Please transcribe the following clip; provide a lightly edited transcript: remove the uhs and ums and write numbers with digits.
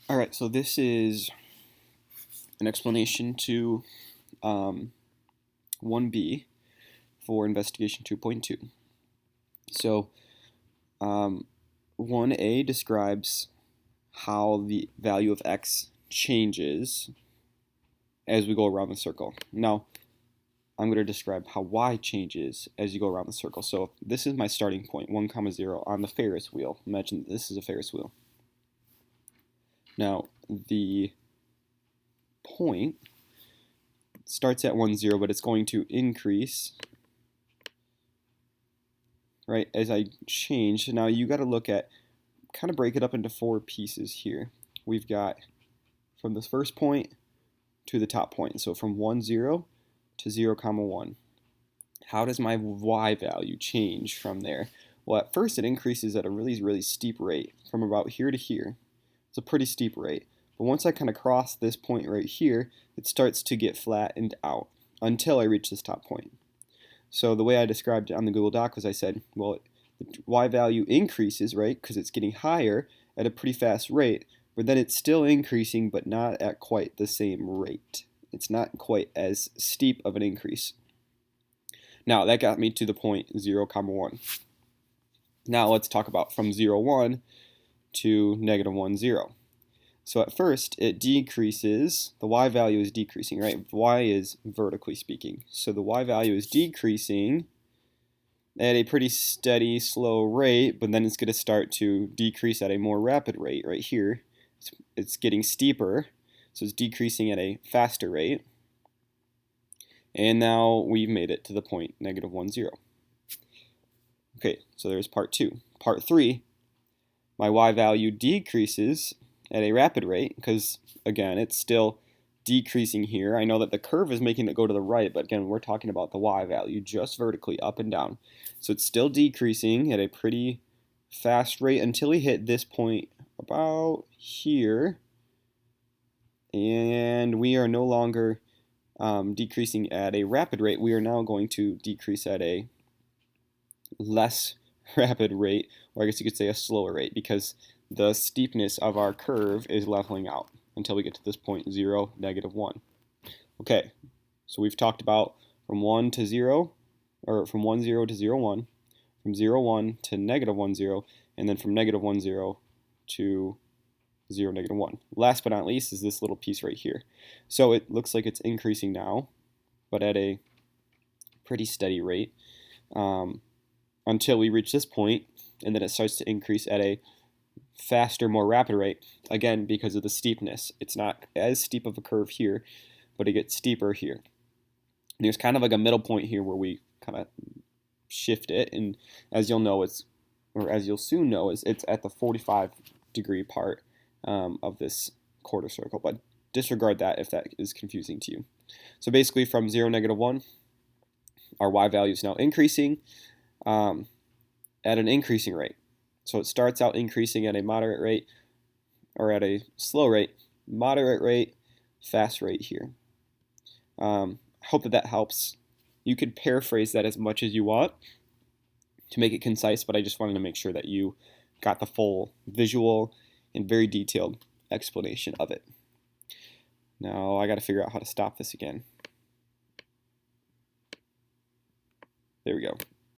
All right, so this is an explanation to 1B for investigation 2.2. So 1A describes how the value of x changes as we go around the circle. Now, I'm going to describe how y changes as you go around the circle. So this is my starting point, 1, 0, on the Ferris wheel. Imagine this is a Ferris wheel. Now, the point starts at 1, 0, but it's going to increase, right, as I change. Now, you got to look at, kind of break it up into 4 pieces here. We've got from this first point to the top point. So from 1, 0 to 0, 1. How does my y value change from there? Well, at first it increases at a really steep rate from about here to here. It's a pretty steep rate. But once I kind of cross this point right here, it starts to get flattened out until I reach this top point. So the way I described it on the Google Doc was I said, well, the y value increases, right, because it's getting higher at a pretty fast rate, but then it's still increasing, but not at quite the same rate. It's not quite as steep of an increase. Now, that got me to the point 0, 1. Now, let's talk about from 0, 1 to negative 1, 0. So at first, it decreases. The y value is decreasing, right? Y is vertically speaking. So the y value is decreasing at a pretty steady, slow rate, but then it's going to start to decrease at a more rapid rate right here. It's getting steeper, so it's decreasing at a faster rate. And now we've made it to the point negative 1, 0. Okay, so there's part 2. Part 3, my y value decreases at a rapid rate because, again, it's still decreasing here. I know that the curve is making it go to the right, but again, we're talking about the y value just vertically up and down. So it's still decreasing at a pretty fast rate until we hit this point about here. And we are no longer decreasing at a rapid rate. We are now going to decrease at a less rapid rate, or I guess you could say a slower rate, because the steepness of our curve is leveling out until we get to this point 0, negative 1. Okay, so we've talked about from 1 to 0, or from 1, 0 to 0, 1, from 0, 1 to negative 1, 0, and then from negative 1, 0 to 0, negative 1. Last but not least is this little piece right here. So it looks like it's increasing now, but at a pretty steady rate until we reach this point, and then it starts to increase at a faster, more rapid rate, again, because of the steepness. It's not as steep of a curve here, but it gets steeper here. And there's kind of like a middle point here where we kind of shift it, and as you'll know, as you'll soon know, it's at the 45-degree part of this quarter circle, but disregard that if that is confusing to you. So basically from 0, negative 1, our y value is now increasing at an increasing rate. So it starts out increasing at a moderate rate, or at a slow rate, moderate rate, fast rate here. I hope that helps. You could paraphrase that as much as you want to make it concise, but I just wanted to make sure that you got the full visual and very detailed explanation of it. Now I got to figure out how to stop this again. There we go.